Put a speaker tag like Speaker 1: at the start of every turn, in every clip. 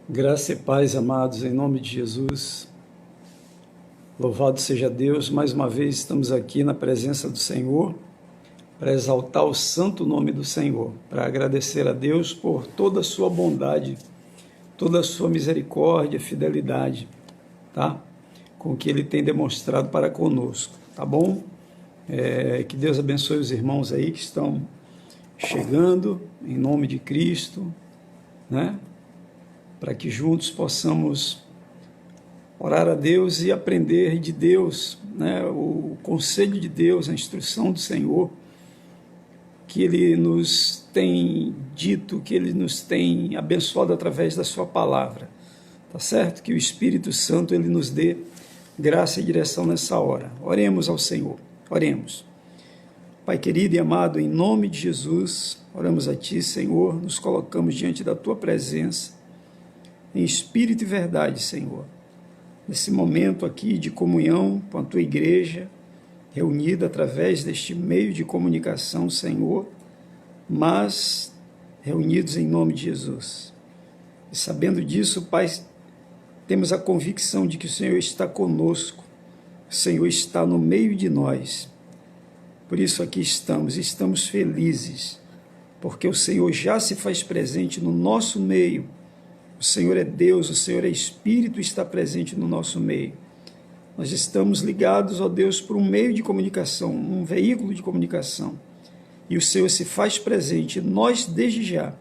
Speaker 1: Graça e paz, amados, em nome de Jesus. Louvado seja Deus, mais uma vez estamos aqui na presença do Senhor para exaltar o santo nome do Senhor, para agradecer a Deus por toda a sua bondade, toda a sua misericórdia, fidelidade, tá? Com que Ele tem demonstrado para conosco, tá bom? Que Deus abençoe os irmãos aí que estão chegando, em nome de Cristo, né? Para que juntos possamos orar a Deus e aprender de Deus, né, o conselho de Deus, a instrução do Senhor, que Ele nos tem dito, que Ele nos tem abençoado através da sua palavra, tá certo? Que o Espírito Santo Ele nos dê graça e direção nessa hora. Oremos ao Senhor, oremos. Pai querido e amado, em nome de Jesus, oramos a Ti, Senhor, nos colocamos diante da Tua presença, em espírito e verdade, Senhor, nesse momento aqui de comunhão com a Tua igreja, reunida através deste meio de comunicação, Senhor, mas reunidos em nome de Jesus. E sabendo disso, Pai, temos a convicção de que o Senhor está conosco, o Senhor está no meio de nós. Por isso aqui estamos felizes, porque o Senhor já se faz presente no nosso meio. O Senhor é Deus, o Senhor é Espírito e está presente no nosso meio. Nós estamos ligados, ó Deus, por um meio de comunicação, um veículo de comunicação. E o Senhor se faz presente. Nós, desde já,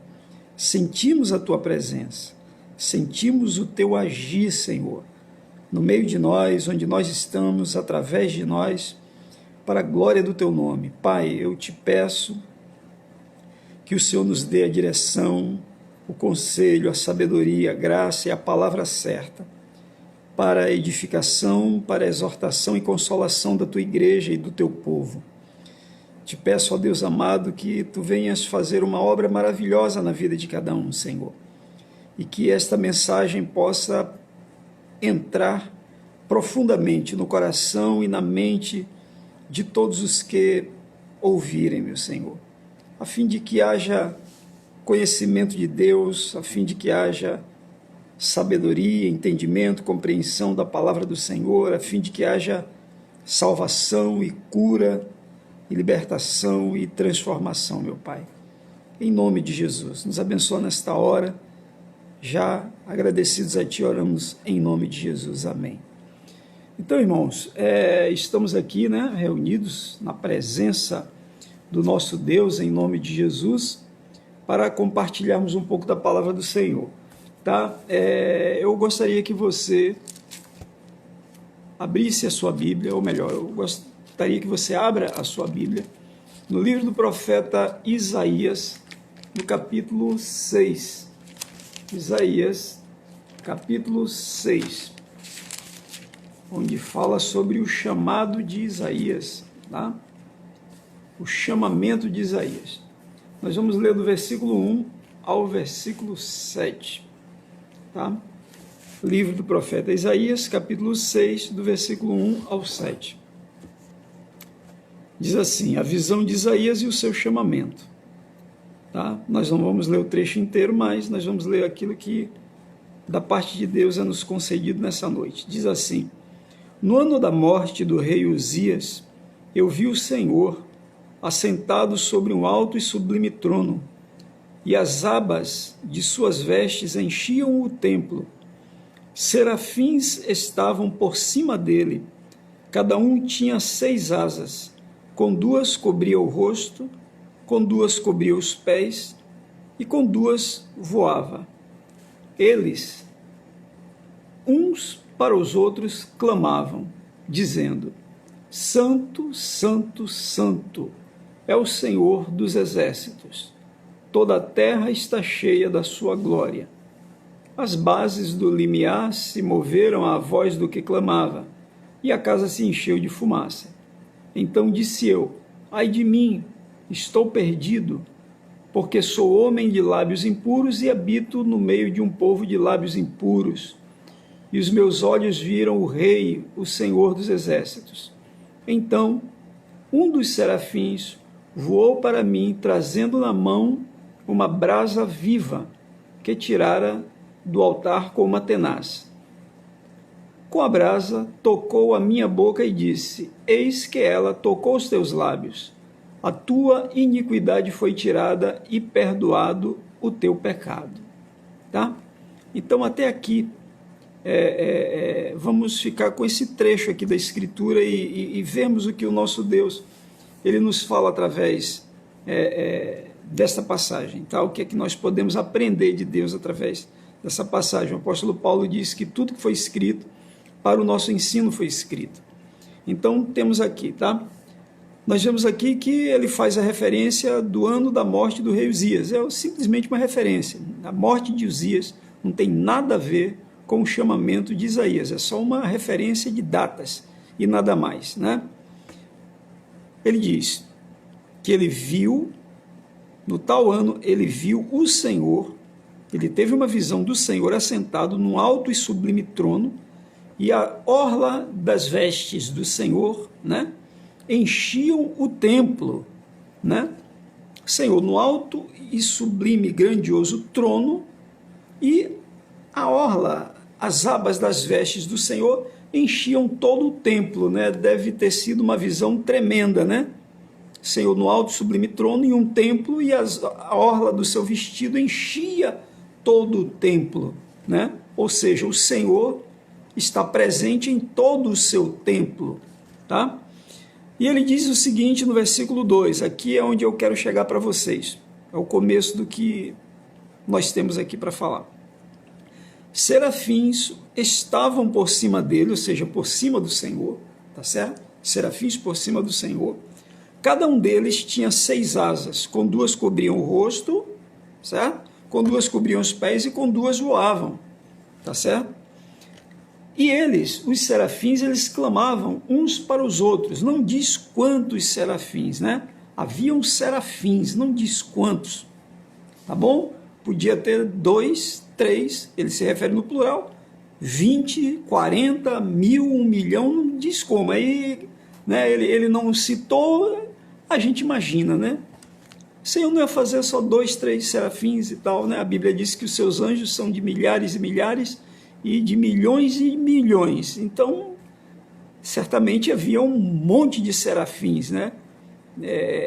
Speaker 1: sentimos a Tua presença, sentimos o Teu agir, Senhor, no meio de nós, onde nós estamos, através de nós, para a glória do Teu nome. Pai, eu Te peço que o Senhor nos dê a direção, o conselho, a sabedoria, a graça e a palavra certa para a edificação, para a exortação e consolação da Tua igreja e do Teu povo. Te peço, ó Deus amado, que Tu venhas fazer uma obra maravilhosa na vida de cada um, Senhor, e que esta mensagem possa entrar profundamente no coração e na mente de todos os que ouvirem, meu Senhor, a fim de que haja conhecimento de Deus, a fim de que haja sabedoria, entendimento, compreensão da palavra do Senhor, a fim de que haja salvação e cura e libertação e transformação, meu Pai. Em nome de Jesus, nos abençoa nesta hora. Já agradecidos a Ti, oramos em nome de Jesus. Amém. Então, irmãos, estamos aqui, né, reunidos na presença do nosso Deus, em nome de Jesus, para compartilharmos um pouco da palavra do Senhor, tá? Eu gostaria que você abrisse a sua Bíblia, ou melhor, eu gostaria que você abra a sua Bíblia no livro do profeta Isaías, no capítulo 6. Isaías, capítulo 6, onde fala sobre o chamado de Isaías, tá? O chamamento de Isaías. Nós vamos ler do versículo 1 ao versículo 7, tá? Livro do profeta Isaías, capítulo 6, do versículo 1 ao 7. Diz assim, a visão de Isaías e o seu chamamento, tá? Nós não vamos ler o trecho inteiro, mas nós vamos ler aquilo que da parte de Deus é nos concedido nessa noite. Diz assim, no ano da morte do rei Uzias, eu vi o Senhor assentado sobre um alto e sublime trono, e as abas de suas vestes enchiam o templo. Serafins estavam por cima dele, cada um tinha 6 asas, com 2 cobria o rosto, com 2 cobria os pés, e com 2 voava. Eles, uns para os outros, clamavam, dizendo, Santo, Santo, Santo, é o Senhor dos exércitos. Toda a terra está cheia da sua glória. As bases do limiar se moveram à voz do que clamava, e a casa se encheu de fumaça. Então disse eu, ai de mim, estou perdido, porque sou homem de lábios impuros e habito no meio de um povo de lábios impuros. E os meus olhos viram o Rei, o Senhor dos exércitos. Então, um dos serafins voou para mim, trazendo na mão uma brasa viva que tirara do altar com uma tenaz. Com a brasa tocou a minha boca e disse: eis que ela tocou os teus lábios. A tua iniquidade foi tirada e perdoado o teu pecado. Tá? Então, até aqui, vamos ficar com esse trecho aqui da Escritura e vermos o que o nosso Deus ele nos fala através dessa passagem. Tá? O que é que nós podemos aprender de Deus através dessa passagem? O apóstolo Paulo diz que tudo que foi escrito para o nosso ensino foi escrito. Então, temos aqui, tá? Nós vemos aqui que ele faz a referência do ano da morte do rei Uzias. É simplesmente uma referência. A morte de Uzias não tem nada a ver com o chamamento de Isaías. É só uma referência de datas e nada mais, né? Ele diz que ele viu, no tal ano, ele viu o Senhor, ele teve uma visão do Senhor assentado num alto e sublime trono, e a orla das vestes do Senhor, né, enchiam o templo, né? Senhor no alto e sublime, grandioso trono, e a orla, as abas das vestes do Senhor enchiam todo o templo, né? Deve ter sido uma visão tremenda, né? Senhor no alto e sublime trono e um templo, e a orla do seu vestido enchia todo o templo, né? Ou seja, o Senhor está presente em todo o seu templo, tá? E ele diz o seguinte no versículo 2, aqui é onde eu quero chegar para vocês, é o começo do que nós temos aqui para falar. Serafins estavam por cima dele, ou seja, por cima do Senhor, tá certo? Serafins por cima do Senhor. Cada um deles tinha 6 asas, com 2 cobriam o rosto, certo? Com 2 cobriam os pés e com 2 voavam, tá certo? E eles, os serafins, eles clamavam uns para os outros. Não diz quantos serafins, né? Haviam serafins, não diz quantos, tá bom? Podia ter 2, 3, ele se refere no plural, 20, 40, 1000, 1 milhão, não diz como. Aí, né, ele não citou, a gente imagina, né? O Senhor não ia fazer só 2, 3 serafins e tal, né? A Bíblia diz que os seus anjos são de milhares e milhares, e de milhões e milhões. Então, certamente havia um monte de serafins, né?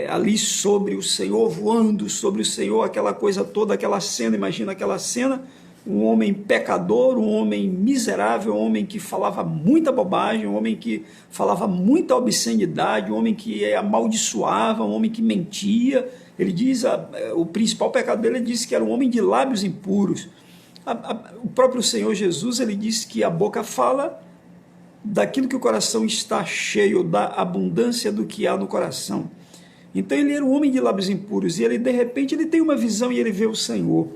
Speaker 1: Ali sobre o Senhor, voando sobre o Senhor, aquela coisa toda, aquela cena, imagina aquela cena, um homem pecador, um homem miserável, um homem que falava muita bobagem, um homem que falava muita obscenidade, um homem que amaldiçoava, um homem que mentia. Ele diz, o principal pecado dele, ele disse que era um homem de lábios impuros. O próprio Senhor Jesus, ele disse que a boca fala daquilo que o coração está cheio, da abundância do que há no coração. Então ele era um homem de lábios impuros, e ele de repente ele tem uma visão e ele vê o Senhor.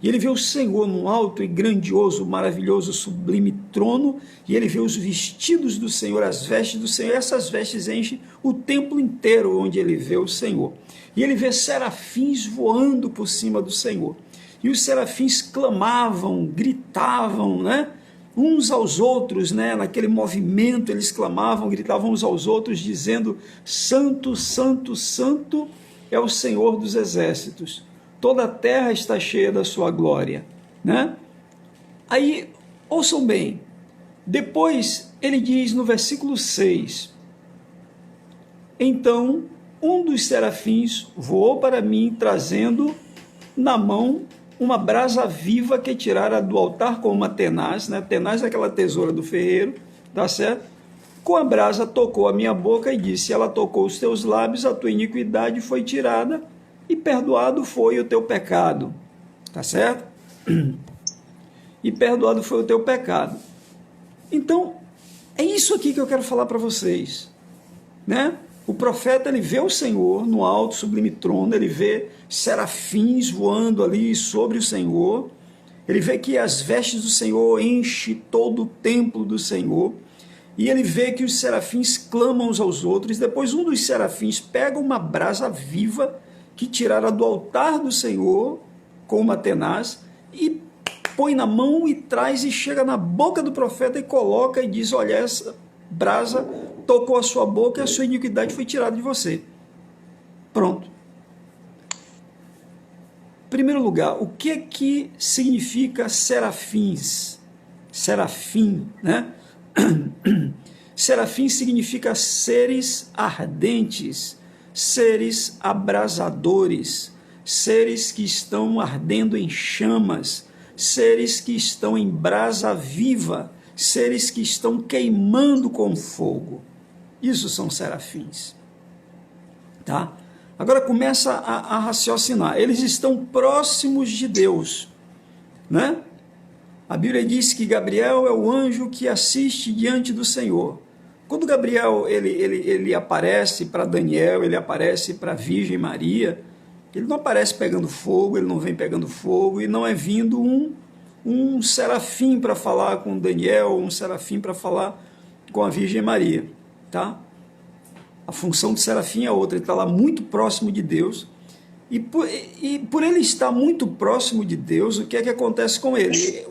Speaker 1: E ele vê o Senhor num alto e grandioso, maravilhoso, sublime trono, e ele vê os vestidos do Senhor, as vestes do Senhor, e essas vestes enchem o templo inteiro onde ele vê o Senhor. E ele vê serafins voando por cima do Senhor. E os serafins clamavam, gritavam, né? Uns aos outros, né? Naquele movimento eles clamavam, gritavam uns aos outros, dizendo: Santo, Santo, Santo é o Senhor dos exércitos. Toda a terra está cheia da sua glória, né? Aí, ouçam bem, depois ele diz no versículo 6, então um dos serafins voou para mim, trazendo na mão uma brasa viva que tirara do altar com uma tenaz, né? Tenaz é aquela tesoura do ferreiro, tá certo? Com a brasa tocou a minha boca e disse: ela tocou os teus lábios, a tua iniquidade foi tirada e perdoado foi o teu pecado, tá certo? E perdoado foi o teu pecado. Então, é isso aqui que eu quero falar para vocês, né? O profeta, ele vê o Senhor no alto, sublime trono, ele vê serafins voando ali sobre o Senhor, ele vê que as vestes do Senhor enchem todo o templo do Senhor, e ele vê que os serafins clamam uns aos outros. Depois um dos serafins pega uma brasa viva que tirara do altar do Senhor com uma tenaz, e põe na mão e traz e chega na boca do profeta e coloca e diz: olha, essa brasa tocou a sua boca e a sua iniquidade foi tirada de você. Pronto. primeiro lugar, o que significa serafins? Serafim, né? Serafim significa seres ardentes, seres abrasadores, seres que estão ardendo em chamas, seres que estão em brasa viva, seres que estão queimando com fogo. Isso são serafins. Tá? Agora começa a raciocinar. Eles estão próximos de Deus, né? A Bíblia diz que Gabriel é o anjo que assiste diante do Senhor. Quando Gabriel ele aparece para Daniel, ele aparece para a Virgem Maria, ele não aparece pegando fogo, ele não vem pegando fogo, e não é vindo um serafim para falar com Daniel, um serafim para falar com a Virgem Maria. Tá? A função do serafim é outra, ele está lá muito próximo de Deus, e por ele estar muito próximo de Deus, o que é que acontece com ele?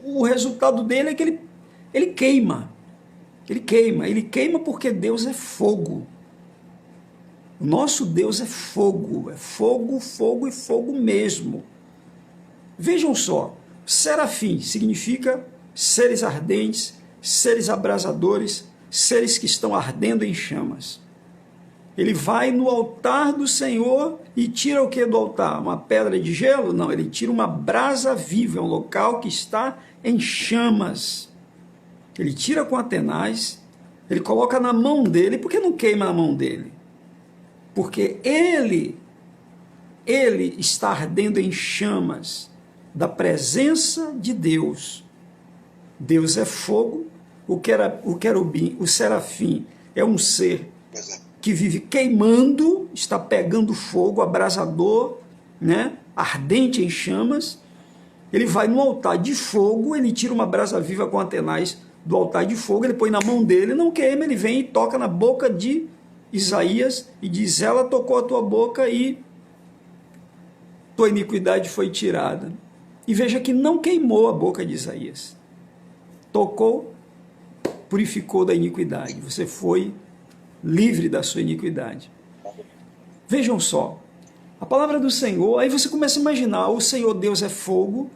Speaker 1: O resultado dele é que ele queima. Ele queima porque Deus é fogo. O nosso Deus é fogo, fogo e fogo mesmo. Vejam só, serafim significa seres ardentes, seres abrasadores, seres que estão ardendo em chamas. Ele vai no altar do Senhor e tira o que do altar? Uma pedra de gelo? Não, ele tira uma brasa viva, é um local que está em chamas. Ele tira com a tenaz, ele coloca na mão dele. Por que não queima na mão dele? Porque ele está ardendo em chamas da presença de Deus. Deus é fogo, o querubim, o serafim é um ser que vive queimando, está pegando fogo, abrasador, né? Ardente em chamas. Ele vai no altar de fogo, ele tira uma brasa viva com a tenaz do altar de fogo, ele põe na mão dele, não queima, ele vem e toca na boca de Isaías e diz: ela tocou a tua boca e tua iniquidade foi tirada. E veja que não queimou a boca de Isaías. Tocou, purificou da iniquidade. Você foi livre da sua iniquidade. Vejam só, a palavra do Senhor, aí você começa a imaginar, o Senhor Deus é fogo,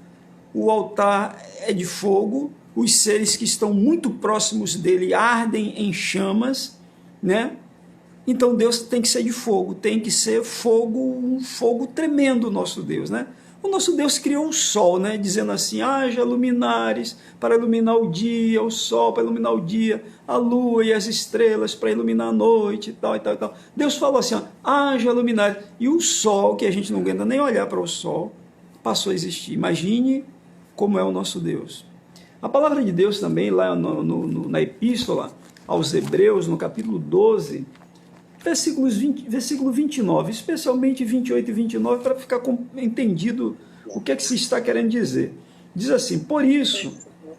Speaker 1: o altar é de fogo, os seres que estão muito próximos dele ardem em chamas, né? Então Deus tem que ser de fogo, tem que ser fogo, um fogo tremendo, o nosso Deus, né? O nosso Deus criou o sol, né? Dizendo assim: haja luminares para iluminar o dia, o sol para iluminar o dia, a lua e as estrelas para iluminar a noite, e tal, e tal, e tal. Deus falou assim: ó, haja luminares. E o sol, que a gente não aguenta nem olhar para o sol, passou a existir. Imagine como é o nosso Deus. A palavra de Deus também, lá na epístola aos Hebreus, no capítulo 12, versículo 29, especialmente 28 e 29, para ficar entendido o que é que se está querendo dizer. Diz assim: por isso,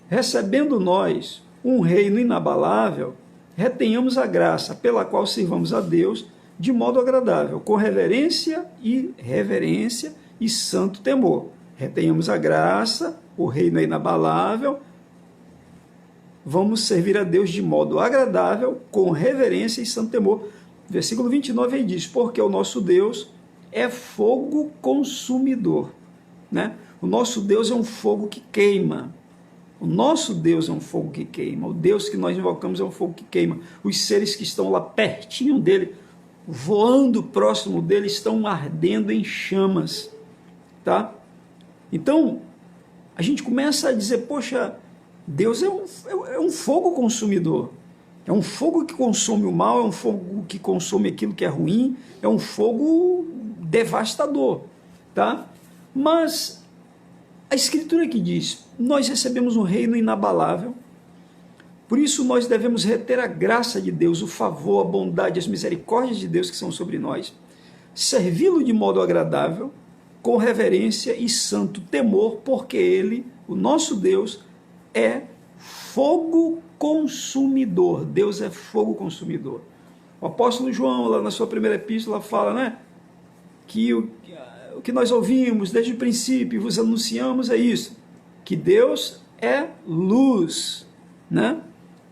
Speaker 1: recebendo nós um reino inabalável, retenhamos a graça pela qual sirvamos a Deus de modo agradável, com reverência e santo temor. Retenhamos a graça, o reino é inabalável, vamos servir a Deus de modo agradável, com reverência e santo temor. Versículo 29 aí diz: porque o nosso Deus é fogo consumidor, né? O nosso Deus é um fogo que queima. O nosso Deus é um fogo que queima. O Deus que nós invocamos é um fogo que queima. Os seres que estão lá pertinho dele, voando próximo dele, estão ardendo em chamas, tá? Então, a gente começa a dizer: poxa, Deus é um fogo consumidor. É um fogo que consome o mal, é um fogo que consome aquilo que é ruim, é um fogo devastador, tá? Mas a Escritura que diz: nós recebemos um reino inabalável, por isso nós devemos reter a graça de Deus, o favor, a bondade, as misericórdias de Deus que são sobre nós, servi-lo de modo agradável, com reverência e santo temor, porque Ele, o nosso Deus, é fogo consumidor. Deus é fogo consumidor. O apóstolo João, lá na sua primeira epístola, fala, né, que o que nós ouvimos desde o princípio, vos anunciamos, é isso, que Deus é luz, né?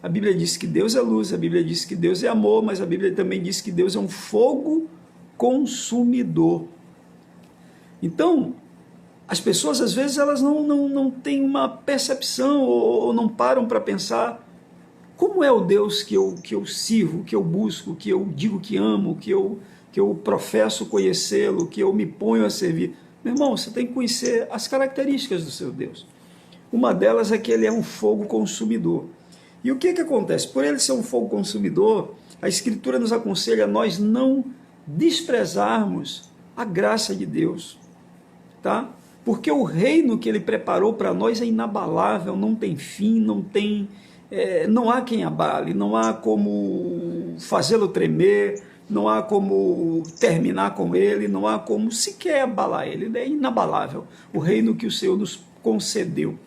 Speaker 1: A Bíblia diz que Deus é luz, a Bíblia diz que Deus é amor, mas a Bíblia também diz que Deus é um fogo consumidor. Então, as pessoas, às vezes, elas não têm uma percepção ou não param para pensar como é o Deus que eu sirvo, que eu busco, que eu digo que amo, que eu professo conhecê-lo, que eu me ponho a servir. Meu irmão, você tem que conhecer as características do seu Deus. Uma delas é que ele é um fogo consumidor. E o que acontece? Por ele ser um fogo consumidor, a Escritura nos aconselha a nós não desprezarmos a graça de Deus, tá? Porque o reino que ele preparou para nós é inabalável, não tem fim, não há quem abale, não há como fazê-lo tremer, não há como terminar com ele, não há como sequer abalar ele, é inabalável o reino que o Senhor nos concedeu.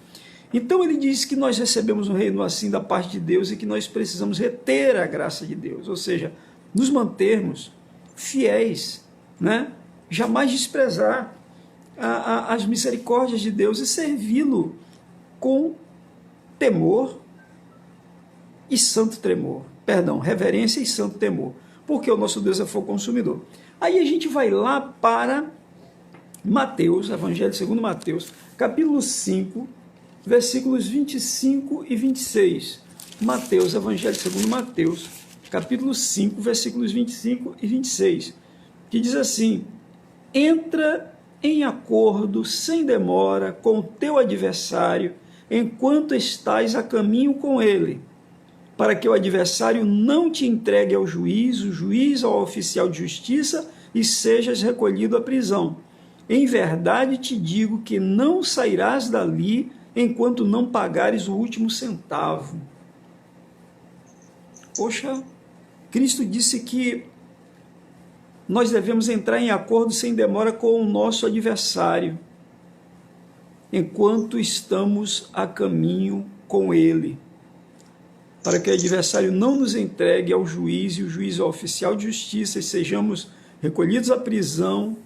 Speaker 1: Então ele diz que nós recebemos um reino assim da parte de Deus e que nós precisamos reter a graça de Deus, ou seja, nos mantermos fiéis, né? Jamais desprezar as misericórdias de Deus e servi-lo com temor e santo tremor, reverência e santo temor, porque o nosso Deus é fogo consumidor. Aí a gente vai lá para Mateus, Evangelho segundo Mateus, capítulo 5, versículos 25 e 26. Mateus, Evangelho segundo Mateus, capítulo 5, versículos 25 e 26, que diz assim: entra em acordo sem demora com o teu adversário, enquanto estás a caminho com ele, para que o adversário não te entregue ao juiz, o juiz ao oficial de justiça, e sejas recolhido à prisão. Em verdade te digo que não sairás dali enquanto não pagares o último centavo. Poxa, Cristo disse que nós devemos entrar em acordo sem demora com o nosso adversário, enquanto estamos a caminho com ele, para que o adversário não nos entregue ao juiz e o juiz ao oficial de justiça e sejamos recolhidos à prisão.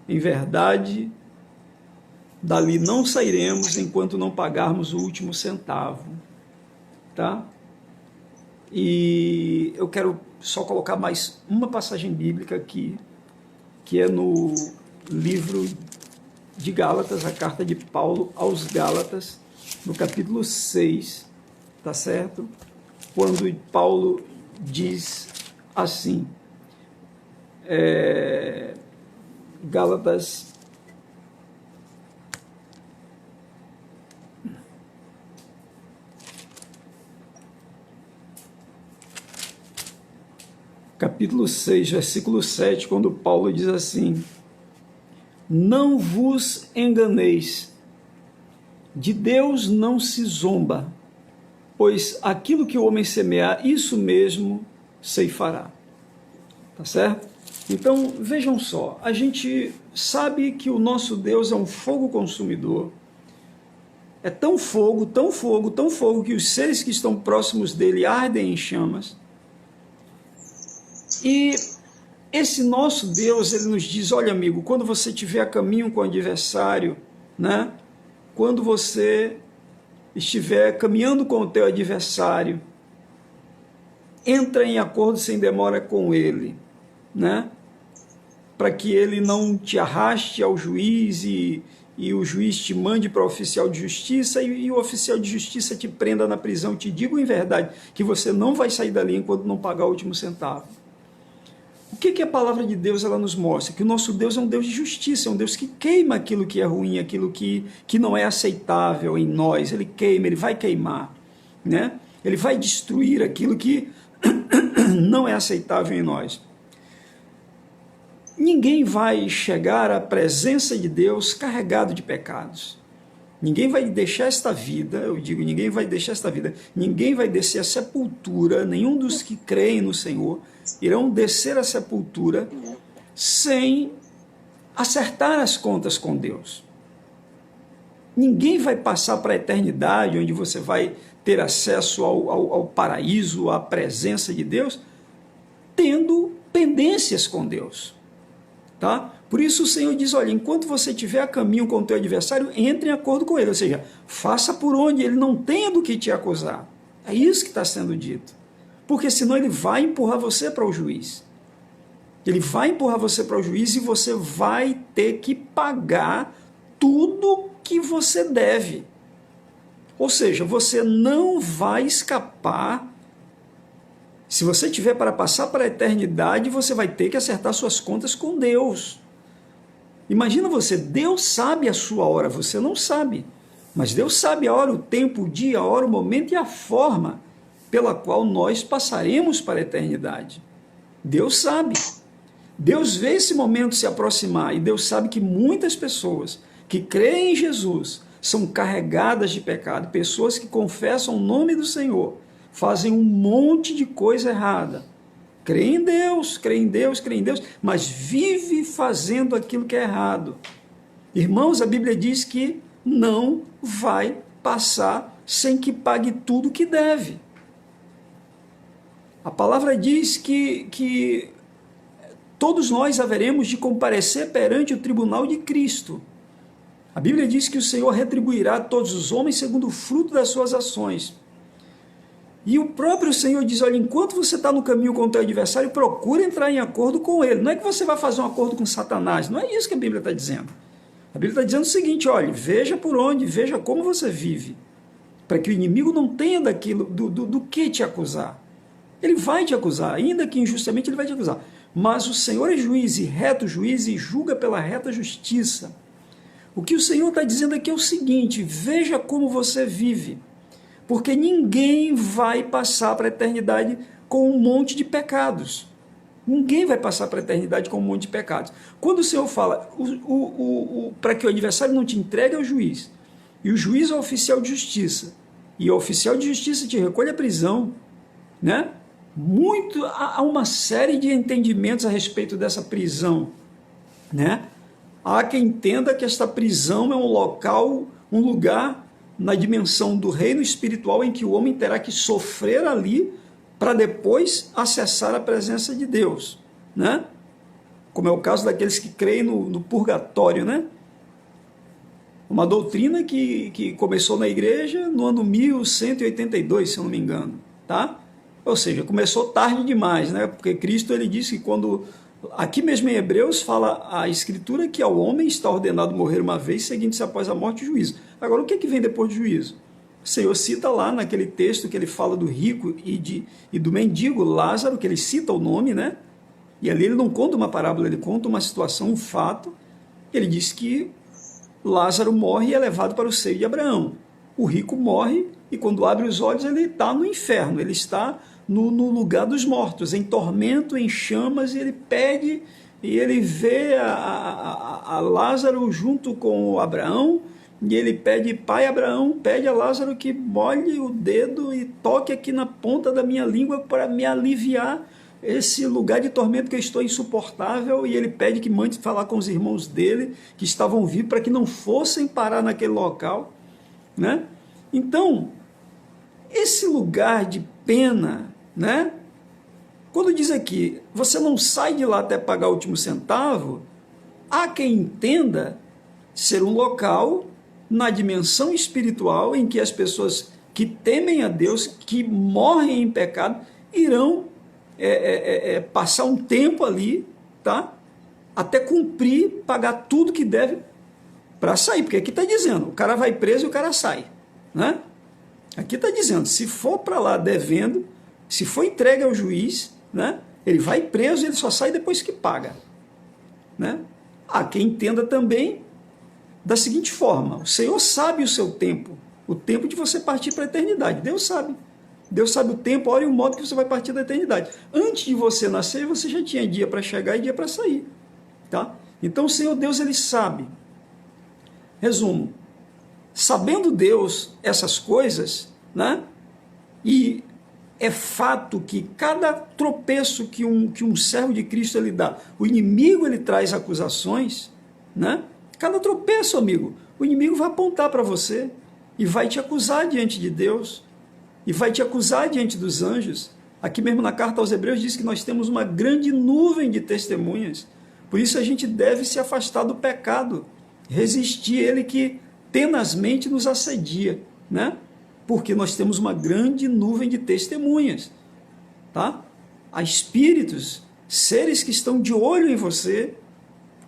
Speaker 1: Em verdade, dali não sairemos enquanto não pagarmos o último centavo, tá? E eu quero só colocar mais uma passagem bíblica aqui, que é no livro de Gálatas, a carta de Paulo aos Gálatas, no capítulo 6, tá certo? Quando Paulo diz assim, Gálatas capítulo 6, versículo 7, quando Paulo diz assim: não vos enganeis, de Deus não se zomba, pois aquilo que o homem semear, isso mesmo ceifará. Tá certo? Então, vejam só, a gente sabe que o nosso Deus é um fogo consumidor, é tão fogo, tão fogo, tão fogo, que os seres que estão próximos dele ardem em chamas. E esse nosso Deus, ele nos diz: olha, amigo, quando você estiver a caminho com o adversário, né? Quando você estiver caminhando com o teu adversário, entra em acordo sem demora com ele, né? Para que ele não te arraste ao juiz e o juiz te mande para o oficial de justiça e o oficial de justiça te prenda na prisão. Te digo em verdade que você não vai sair dali enquanto não pagar o último centavo. O que a palavra de Deus ela nos mostra? Que o nosso Deus é um Deus de justiça, é um Deus que queima aquilo que é ruim, aquilo que não é aceitável em nós. Ele queima, ele vai queimar, né? Ele vai destruir aquilo que não é aceitável em nós. Ninguém vai chegar à presença de Deus carregado de pecados. Ninguém vai deixar esta vida, eu digo, ninguém vai deixar esta vida, ninguém vai descer a sepultura, nenhum dos que creem no Senhor irão descer a sepultura sem acertar as contas com Deus. Ninguém vai passar para a eternidade, onde você vai ter acesso ao paraíso, à presença de Deus, tendo pendências com Deus. Tá? Por isso o Senhor diz: olha, enquanto você estiver a caminho com o teu adversário, entre em acordo com ele, ou seja, faça por onde ele não tenha do que te acusar. É isso que está sendo dito. Porque senão ele vai empurrar você para o juiz. Ele vai empurrar você para o juiz e você vai ter que pagar tudo que você deve. Ou seja, você não vai escapar. Se você tiver para passar para a eternidade, você vai ter que acertar suas contas com Deus. Imagina você, Deus sabe a sua hora, você não sabe. Mas Deus sabe a hora, o tempo, o dia, a hora, o momento e a forma pela qual nós passaremos para a eternidade. Deus sabe. Deus vê esse momento se aproximar e Deus sabe que muitas pessoas que creem em Jesus são carregadas de pecado, pessoas que confessam o nome do Senhor, fazem um monte de coisa errada. Creem em Deus, creem em Deus, creem em Deus, mas vive fazendo aquilo que é errado. Irmãos, a Bíblia diz que não vai passar sem que pague tudo o que deve. A palavra diz que todos nós haveremos de comparecer perante o tribunal de Cristo. A Bíblia diz que o Senhor retribuirá a todos os homens segundo o fruto das suas ações. E o próprio Senhor diz, olha, enquanto você está no caminho com o teu adversário, procura entrar em acordo com ele. Não é que você vai fazer um acordo com Satanás, não é isso que a Bíblia está dizendo. A Bíblia está dizendo o seguinte, olha, veja por onde, veja como você vive, para que o inimigo não tenha daquilo, do que te acusar. Ele vai te acusar, ainda que injustamente ele vai te acusar. Mas o Senhor é juiz e reto juiz e julga pela reta justiça. O que o Senhor está dizendo aqui é o seguinte, veja como você vive, porque ninguém vai passar para a eternidade com um monte de pecados. Ninguém vai passar para a eternidade com um monte de pecados. Quando o Senhor fala para que o adversário não te entregue ao juiz, e o juiz é o oficial de justiça, e o oficial de justiça te recolhe à prisão, né? Há uma série de entendimentos a respeito dessa prisão, né? Há quem entenda que esta prisão é um local, um lugar na dimensão do reino espiritual em que o homem terá que sofrer ali para depois acessar a presença de Deus, né? Como é o caso daqueles que creem no purgatório, né? Uma doutrina que começou na igreja no ano 1182, se eu não me engano, tá? Ou seja, começou tarde demais, né? Porque Cristo ele disse que quando... Aqui mesmo em Hebreus fala a Escritura que ao homem está ordenado morrer uma vez, seguindo-se após a morte o juízo. Agora, o que é que vem depois do juízo? O Senhor cita lá naquele texto que ele fala do rico e do mendigo Lázaro, que ele cita o nome, né? E ali ele não conta uma parábola, ele conta uma situação, um fato. Ele diz que Lázaro morre e é levado para o seio de Abraão. O rico morre e quando abre os olhos ele está no inferno, ele está no lugar dos mortos, em tormento, em chamas, e ele pede, e ele vê a Lázaro junto com Abraão, e ele pede, pai Abraão, pede a Lázaro que molhe o dedo e toque aqui na ponta da minha língua para me aliviar esse lugar de tormento que eu estou insuportável, e ele pede que mande falar com os irmãos dele, que estavam vivos, para que não fossem parar naquele local, né? Então, esse lugar de pena, né? Quando diz aqui, você não sai de lá até pagar o último centavo, há quem entenda ser um local na dimensão espiritual em que as pessoas que temem a Deus, que morrem em pecado, irão passar um tempo ali, tá? Até cumprir, pagar tudo que deve para sair, porque aqui está dizendo, o cara vai preso e o cara sai, né? Aqui está dizendo, se for para lá devendo, se for entregue ao juiz, né, ele vai preso e ele só sai depois que paga, né? Há quem entenda também da seguinte forma, o Senhor sabe o seu tempo, o tempo de você partir para a eternidade, Deus sabe o tempo, a hora e o modo que você vai partir da eternidade. Antes de você nascer, você já tinha dia para chegar e dia para sair, tá? Então o Senhor Deus, ele sabe. Resumo, sabendo Deus essas coisas, né, e é fato que cada tropeço que um servo de Cristo ele dá, o inimigo ele traz acusações, né? Cada tropeço, amigo, o inimigo vai apontar para você e vai te acusar diante de Deus e vai te acusar diante dos anjos. Aqui mesmo na carta aos Hebreus diz que nós temos uma grande nuvem de testemunhas, por isso a gente deve se afastar do pecado, resistir ele que tenazmente nos assedia, né? Porque nós temos uma grande nuvem de testemunhas, tá? Há espíritos, seres que estão de olho em você.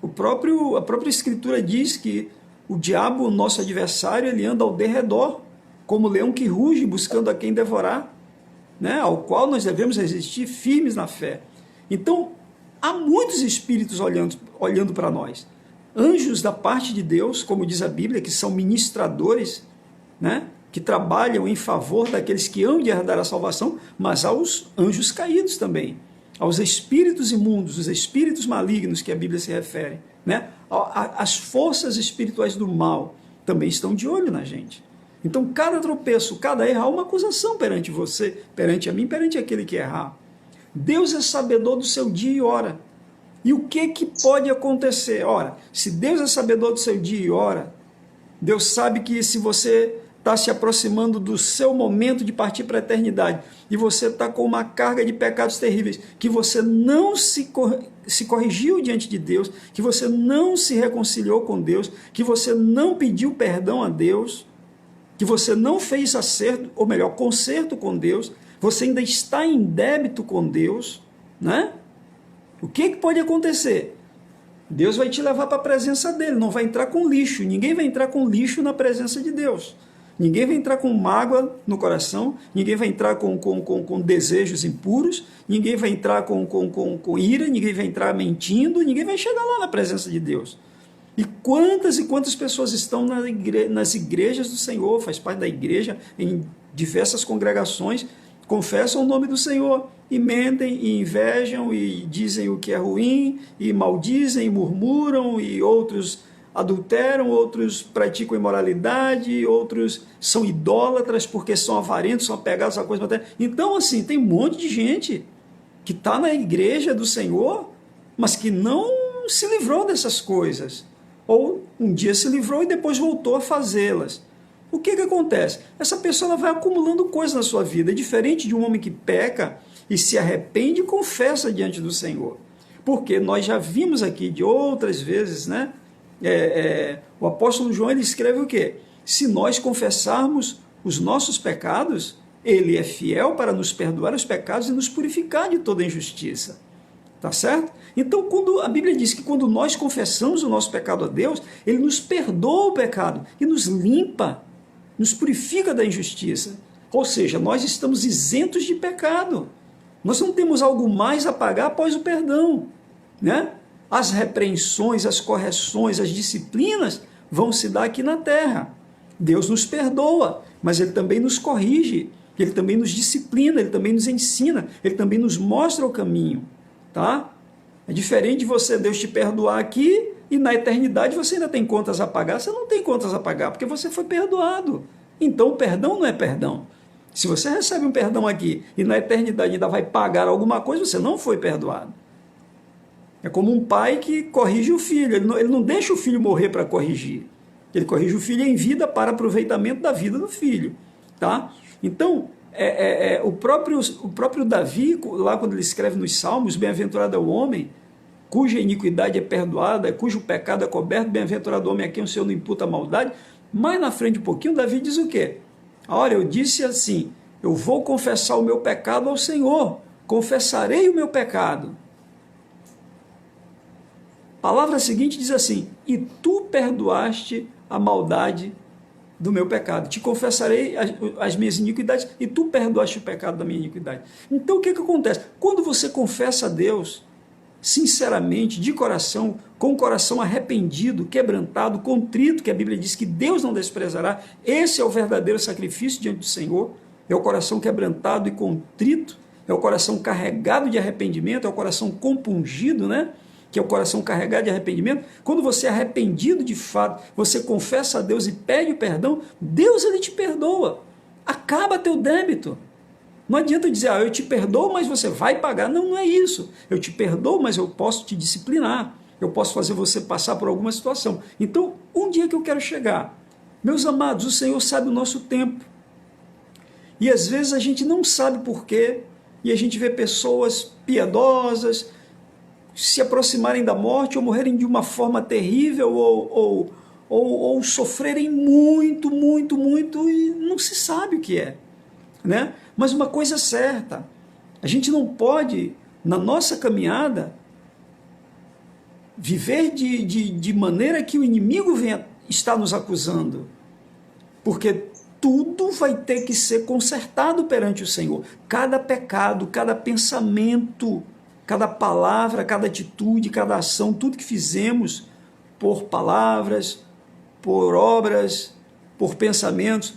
Speaker 1: A própria Escritura diz que o diabo, o nosso adversário, ele anda ao derredor, como leão que ruge, buscando a quem devorar, né? Ao qual nós devemos resistir firmes na fé. Então, há muitos espíritos olhando para nós. Anjos da parte de Deus, como diz a Bíblia, que são ministradores, né? Que trabalham em favor daqueles que hão de herdar a salvação, mas aos anjos caídos também, aos espíritos imundos, os espíritos malignos que a Bíblia se refere, né? As forças espirituais do mal também estão de olho na gente. Então, cada tropeço, cada erro, há uma acusação perante você, perante a mim, perante aquele que errar. Deus é sabedor do seu dia e hora. E o que pode acontecer? Ora, se Deus é sabedor do seu dia e hora, Deus sabe que se você está se aproximando do seu momento de partir para a eternidade e você está com uma carga de pecados terríveis, que você não se corrigiu diante de Deus, que você não se reconciliou com Deus, que você não pediu perdão a Deus, que você não fez acerto, ou melhor, conserto com Deus, você ainda está em débito com Deus, né? O que pode acontecer? Deus vai te levar para a presença dele, não vai entrar com lixo, ninguém vai entrar com lixo na presença de Deus. Ninguém vai entrar com mágoa no coração, ninguém vai entrar com desejos impuros, ninguém vai entrar com ira, ninguém vai entrar mentindo, ninguém vai chegar lá na presença de Deus. E quantas pessoas estão nas igrejas do Senhor, faz parte da igreja, em diversas congregações, confessam o nome do Senhor, e mentem, e invejam, e dizem o que é ruim, e maldizem, e murmuram, e outros adulteram, outros praticam imoralidade, outros são idólatras porque são avarentos, são apegados a coisa material. Então, assim, tem um monte de gente que está na igreja do Senhor, mas que não se livrou dessas coisas. Ou um dia se livrou e depois voltou a fazê-las. O que acontece? Essa pessoa ela vai acumulando coisas na sua vida. É diferente de um homem que peca e se arrepende e confessa diante do Senhor. Porque nós já vimos aqui de outras vezes, né? O apóstolo João ele escreve o quê? Se nós confessarmos os nossos pecados, ele é fiel para nos perdoar os pecados e nos purificar de toda injustiça. Tá certo? Então, quando a Bíblia diz que quando nós confessamos o nosso pecado a Deus, ele nos perdoa o pecado e nos limpa, nos purifica da injustiça. Ou seja, nós estamos isentos de pecado. Nós não temos algo mais a pagar após o perdão, né? As repreensões, as correções, as disciplinas vão se dar aqui na terra. Deus nos perdoa, mas ele também nos corrige, ele também nos disciplina, ele também nos ensina, ele também nos mostra o caminho. Tá? É diferente de Deus te perdoar aqui e na eternidade você ainda tem contas a pagar. Você não tem contas a pagar porque você foi perdoado. Então o perdão não é perdão. Se você recebe um perdão aqui e na eternidade ainda vai pagar alguma coisa, você não foi perdoado. É como um pai que corrige o filho. Ele não deixa o filho morrer para corrigir. Ele corrige o filho em vida para aproveitamento da vida do filho. Tá? Então, o próprio Davi, lá quando ele escreve nos Salmos, bem-aventurado é o homem cuja iniquidade é perdoada, cujo pecado é coberto, bem-aventurado o homem a quem o Senhor não imputa maldade. Mais na frente um pouquinho, Davi diz o quê? Olha, eu disse assim, eu vou confessar o meu pecado ao Senhor, confessarei o meu pecado. A palavra seguinte diz assim, e tu perdoaste a maldade do meu pecado, te confessarei as minhas iniquidades e tu perdoaste o pecado da minha iniquidade. Então o que acontece? Quando você confessa a Deus, sinceramente, de coração, com o coração arrependido, quebrantado, contrito, que a Bíblia diz que Deus não desprezará, esse é o verdadeiro sacrifício diante do Senhor, é o coração quebrantado e contrito, é o coração carregado de arrependimento, é o coração compungido, né? Que é o coração carregado de arrependimento. Quando você é arrependido de fato, você confessa a Deus e pede o perdão, Deus ele te perdoa, acaba teu débito. Não adianta dizer, eu te perdoo, mas você vai pagar. Não, não é isso. Eu te perdoo, mas eu posso te disciplinar, eu posso fazer você passar por alguma situação. Então, um dia que eu quero chegar, meus amados, o Senhor sabe o nosso tempo, e às vezes a gente não sabe por quê, e a gente vê pessoas piedosas se aproximarem da morte ou morrerem de uma forma terrível ou sofrerem muito, muito, muito e não se sabe o que é, né? Mas uma coisa é certa, a gente não pode, na nossa caminhada, viver de maneira que o inimigo venha está nos acusando? Porque tudo vai ter que ser consertado perante o Senhor. Cada pecado, cada pensamento, cada palavra, cada atitude, cada ação, tudo que fizemos por palavras, por obras, por pensamentos,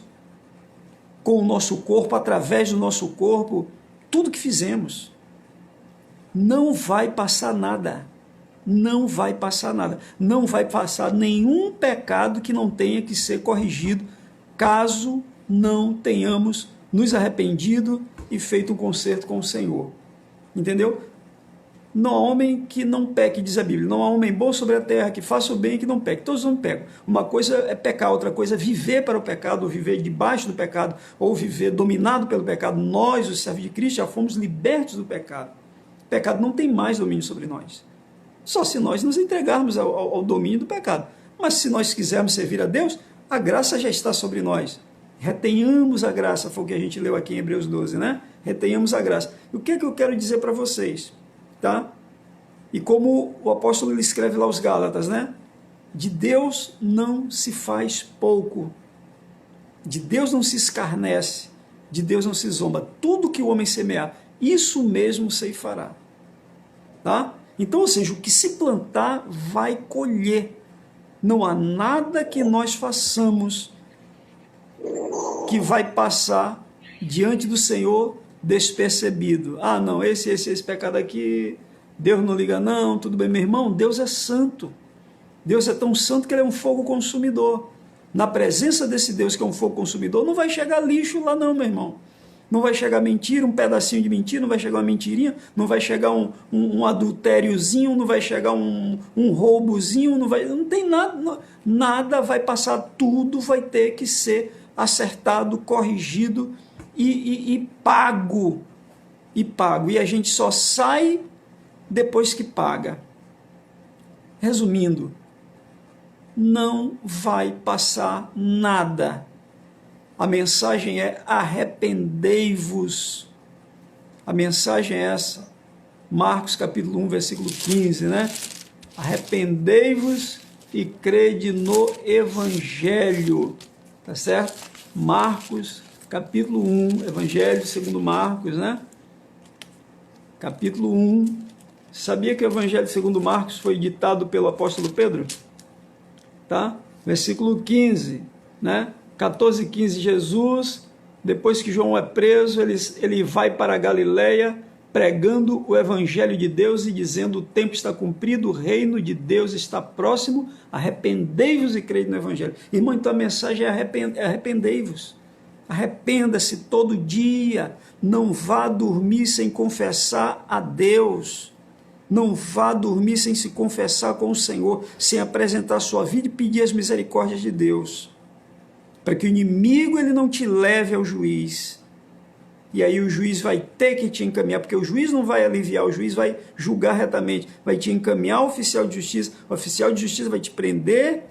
Speaker 1: com o nosso corpo, através do nosso corpo, tudo que fizemos, não vai passar nada. Não vai passar nada. Não vai passar nenhum pecado que não tenha que ser corrigido, caso não tenhamos nos arrependido e feito um concerto com o Senhor. Entendeu? Não há homem que não peque, diz a Bíblia. Não há homem bom sobre a terra que faça o bem e que não peque. Todos não pecam. Uma coisa é pecar, outra coisa é viver para o pecado, ou viver debaixo do pecado, ou viver dominado pelo pecado. Nós, os servos de Cristo, já fomos libertos do pecado. O pecado não tem mais domínio sobre nós. Só se nós nos entregarmos ao domínio do pecado. Mas se nós quisermos servir a Deus, a graça já está sobre nós. Retenhamos a graça, foi o que a gente leu aqui em Hebreus 12, né? Retenhamos a graça. E o que é que eu quero dizer para vocês? Tá? E como o apóstolo escreve lá aos Gálatas, né? De Deus não se faz pouco. De Deus não se escarnece. De Deus não se zomba. Tudo que o homem semear, isso mesmo ceifará. Tá? Então, ou seja, o que se plantar vai colher. Não há nada que nós façamos que vai passar diante do Senhor despercebido. Ah, não, esse pecado aqui, Deus não liga não, tudo bem. Meu irmão, Deus é santo. Deus é tão santo que ele é um fogo consumidor. Na presença desse Deus que é um fogo consumidor, não vai chegar lixo lá não, meu irmão. Não vai chegar mentira, um pedacinho de mentira, não vai chegar uma mentirinha, não vai chegar um adultériozinho, não vai chegar um roubozinho, não tem nada, nada vai passar, tudo vai ter que ser acertado, corrigido e pago. E a gente só sai depois que paga. Resumindo, não vai passar nada. A mensagem é: arrependei-vos. A mensagem é essa. Marcos capítulo 1, versículo 15, né? Arrependei-vos e crede no Evangelho. Tá certo? Marcos capítulo 1, Evangelho segundo Marcos, né? Capítulo 1. Sabia que o Evangelho segundo Marcos foi ditado pelo apóstolo Pedro? Tá? Versículo 15, né? 14, 15, Jesus, depois que João é preso, ele vai para a Galileia, pregando o Evangelho de Deus e dizendo: o tempo está cumprido, o reino de Deus está próximo, arrependei-vos e crede no Evangelho. Irmão, então a mensagem é arrependei-vos. Arrependa-se todo dia, não vá dormir sem confessar a Deus. Não vá dormir sem se confessar com o Senhor, sem apresentar sua vida e pedir as misericórdias de Deus, para que o inimigo ele não te leve ao juiz. E aí o juiz vai ter que te encaminhar, porque o juiz não vai aliviar, o juiz vai julgar retamente, vai te encaminhar ao oficial de justiça, o oficial de justiça vai te prender,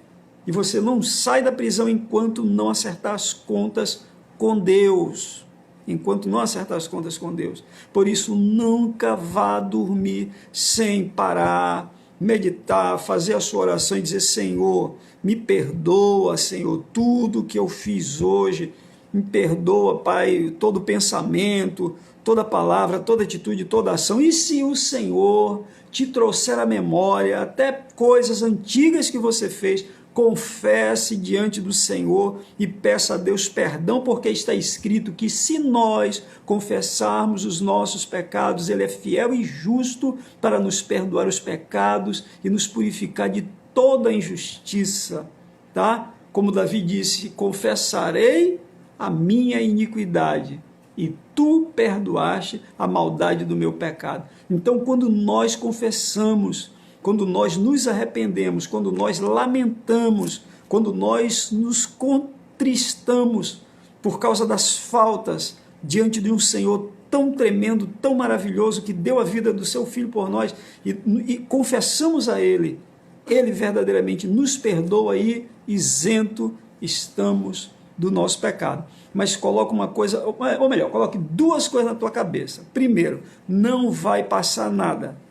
Speaker 1: e você não sai da prisão enquanto não acertar as contas com Deus. Enquanto não acertar as contas com Deus. Por isso, nunca vá dormir sem parar, meditar, fazer a sua oração e dizer: Senhor, me perdoa, Senhor, tudo que eu fiz hoje, me perdoa, Pai, todo pensamento, toda palavra, toda atitude, toda ação. E se o Senhor te trouxer à memória até coisas antigas que você fez, confesse diante do Senhor e peça a Deus perdão, porque está escrito que se nós confessarmos os nossos pecados, Ele é fiel e justo para nos perdoar os pecados e nos purificar de toda injustiça, tá? Como Davi disse: confessarei a minha iniquidade e tu perdoaste a maldade do meu pecado. Então, quando nós confessamos, quando nós nos arrependemos, quando nós lamentamos, quando nós nos contristamos por causa das faltas diante de um Senhor tão tremendo, tão maravilhoso, que deu a vida do seu Filho por nós, e confessamos a Ele, Ele verdadeiramente nos perdoa e isento estamos do nosso pecado. Mas coloca uma coisa, ou melhor, coloque duas coisas na tua cabeça. Primeiro, não vai passar nada.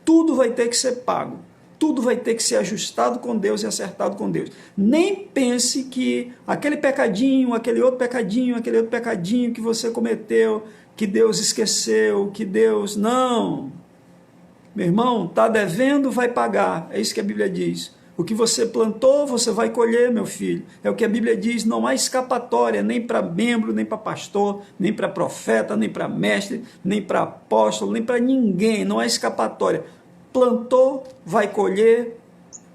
Speaker 1: Tudo vai ter que ser pago. tudo vai ter que ser ajustado com Deus e acertado com Deus. Nem pense que aquele pecadinho, aquele outro pecadinho que você cometeu, que Deus esqueceu, que Deus... Não! Meu irmão, está devendo, vai pagar. É isso que a Bíblia diz. O que você plantou, você vai colher, meu filho. É o que a Bíblia diz, não há escapatória, nem para membro, nem para pastor, nem para profeta, nem para mestre, nem para apóstolo, nem para ninguém, não há escapatória. Plantou, vai colher,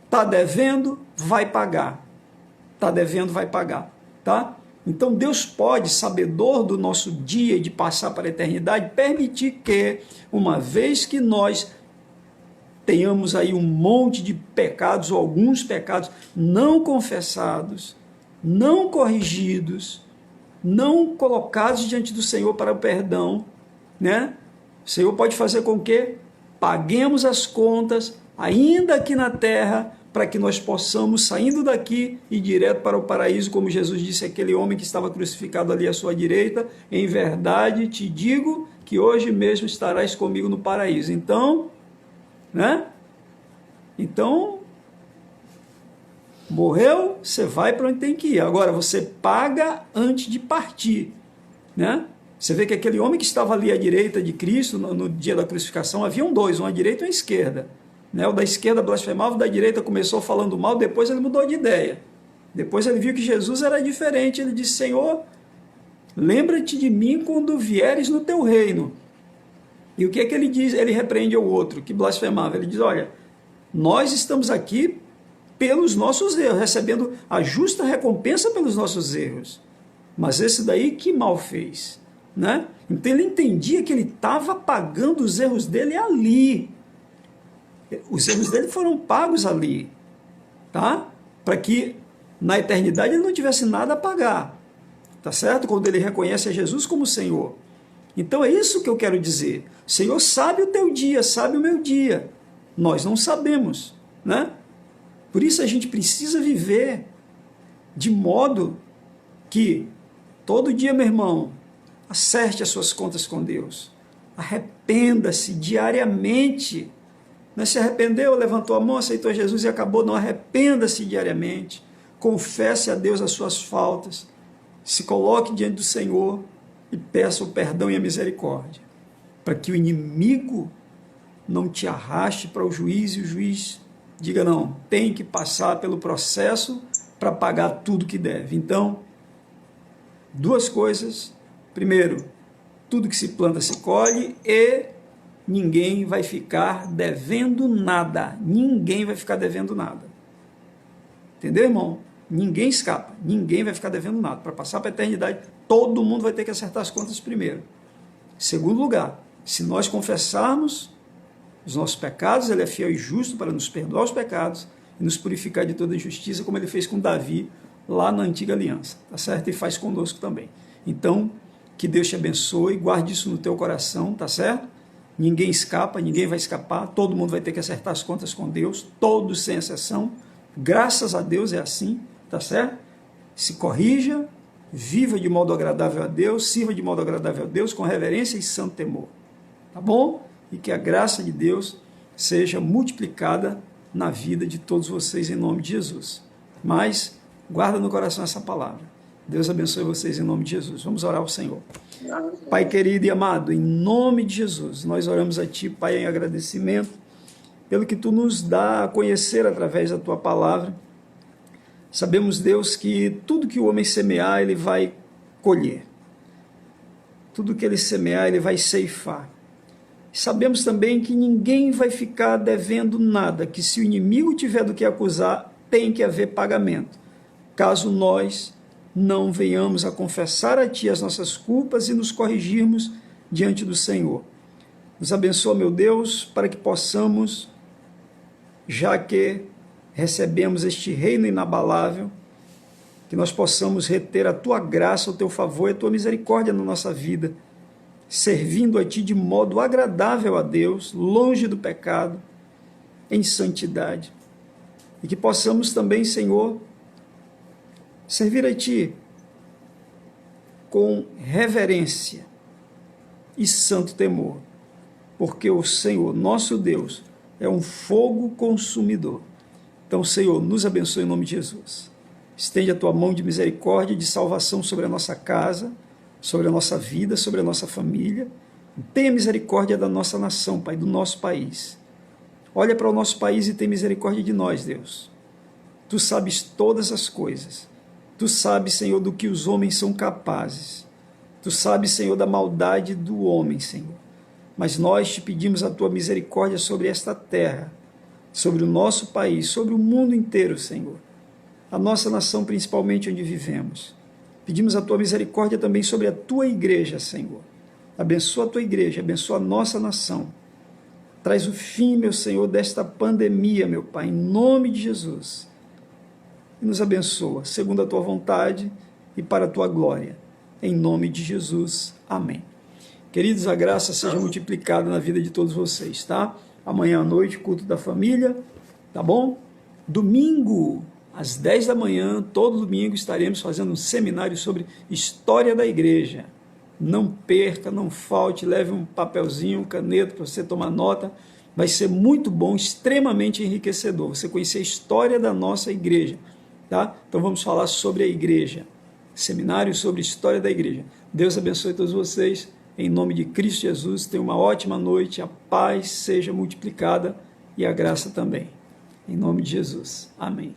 Speaker 1: está devendo, vai pagar. Está devendo, vai pagar, tá? Então Deus pode, sabedor do nosso dia e de passar para a eternidade, permitir que, uma vez que nós tenhamos aí um monte de pecados, ou alguns pecados não confessados, não corrigidos, não colocados diante do Senhor para o perdão, né? O Senhor pode fazer com que paguemos as contas, ainda aqui na terra, para que nós possamos, saindo daqui, ir direto para o paraíso, como Jesus disse àquele homem que estava crucificado ali à sua direita, em verdade te digo que hoje mesmo estarás comigo no paraíso. Então, né? Então, morreu, você vai para onde tem que ir. Agora, você paga antes de partir, né? Você vê que aquele homem que estava ali à direita de Cristo, no dia da crucificação, haviam dois, um à direita e um à esquerda, né? O da esquerda blasfemava, o da direita começou falando mal, depois ele mudou de ideia. Depois ele viu que Jesus era diferente, ele disse, Senhor, lembra-te de mim quando vieres no teu reino. E o que é que ele diz? Ele repreende ao outro, que blasfemava. Ele diz, olha, nós estamos aqui pelos nossos erros, recebendo a justa recompensa pelos nossos erros. Mas esse daí que mal fez, né? Então ele entendia que ele estava pagando os erros dele ali. Os erros dele foram pagos ali, tá? Para que na eternidade ele não tivesse nada a pagar, tá certo? Quando ele reconhece a Jesus como Senhor. Então é isso que eu quero dizer. O Senhor sabe o teu dia, sabe o meu dia. Nós não sabemos, né? Por isso a gente precisa viver de modo que todo dia, meu irmão, acerte as suas contas com Deus. Arrependa-se diariamente. Não se arrependeu, levantou a mão, aceitou Jesus e acabou. Não, arrependa-se diariamente. Confesse a Deus as suas faltas. Se coloque diante do Senhor e peça o perdão e a misericórdia, para que o inimigo não te arraste para o juiz e o juiz diga, não, tem que passar pelo processo para pagar tudo que deve. Então, duas coisas. Primeiro, tudo que se planta se colhe e ninguém vai ficar devendo nada. Ninguém vai ficar devendo nada. Entendeu, irmão? Ninguém escapa. Ninguém vai ficar devendo nada. Para passar para a eternidade, todo mundo vai ter que acertar as contas primeiro. Segundo lugar, se nós confessarmos os nossos pecados, ele é fiel e justo para nos perdoar os pecados e nos purificar de toda injustiça, como ele fez com Davi lá na antiga aliança, tá certo? E faz conosco também. Então, que Deus te abençoe, guarde isso no teu coração, tá certo? Ninguém escapa, ninguém vai escapar, todo mundo vai ter que acertar as contas com Deus, todos sem exceção. Graças a Deus é assim, tá certo? Se corrija, viva de modo agradável a Deus, sirva de modo agradável a Deus, com reverência e santo temor, tá bom? E que a graça de Deus seja multiplicada na vida de todos vocês em nome de Jesus. Mas guarda no coração essa palavra. Deus abençoe vocês em nome de Jesus. Vamos orar ao Senhor. Pai querido e amado, em nome de Jesus, nós oramos a Ti, Pai, em agradecimento pelo que Tu nos dá a conhecer através da Tua palavra. Sabemos, Deus, que tudo que o homem semear, ele vai colher. Tudo que ele semear, ele vai ceifar. Sabemos também que ninguém vai ficar devendo nada, que se o inimigo tiver do que acusar, tem que haver pagamento. Caso nós não venhamos a confessar a Ti as nossas culpas e nos corrigirmos diante do Senhor. Nos abençoa, meu Deus, para que possamos, já que recebemos este reino inabalável, que nós possamos reter a Tua graça, o Teu favor e a Tua misericórdia na nossa vida, servindo a Ti de modo agradável a Deus, longe do pecado, em santidade. E que possamos também, Senhor, servir a Ti com reverência e santo temor, porque o Senhor, nosso Deus, é um fogo consumidor. Então, Senhor, nos abençoe em nome de Jesus. Estende a tua mão de misericórdia e de salvação sobre a nossa casa, sobre a nossa vida, sobre a nossa família. Tenha misericórdia da nossa nação, Pai, do nosso país. Olha para o nosso país e tem misericórdia de nós, Deus. Tu sabes todas as coisas. Tu sabes, Senhor, do que os homens são capazes. Tu sabes, Senhor, da maldade do homem, Senhor. Mas nós te pedimos a tua misericórdia sobre esta terra, sobre o nosso país, sobre o mundo inteiro, Senhor. A nossa nação, principalmente onde vivemos. Pedimos a tua misericórdia também sobre a tua igreja, Senhor. Abençoa a tua igreja, abençoa a nossa nação. Traz o fim, meu Senhor, desta pandemia, meu Pai, em nome de Jesus. E nos abençoa, segundo a tua vontade e para a tua glória. Em nome de Jesus. Amém. Queridos, a graça seja multiplicada na vida de todos vocês, tá? Amanhã à noite, culto da família, tá bom? Domingo, às 10 da manhã, todo domingo, estaremos fazendo um seminário sobre história da igreja. Não perca, não falte, leve um papelzinho, caneta para você tomar nota. Vai ser muito bom, extremamente enriquecedor. Você conhecer a história da nossa igreja, tá? Então vamos falar sobre a igreja. Seminário sobre a história da igreja. Deus abençoe todos vocês. Em nome de Cristo Jesus, tenha uma ótima noite. A paz seja multiplicada e a graça também. Em nome de Jesus. Amém.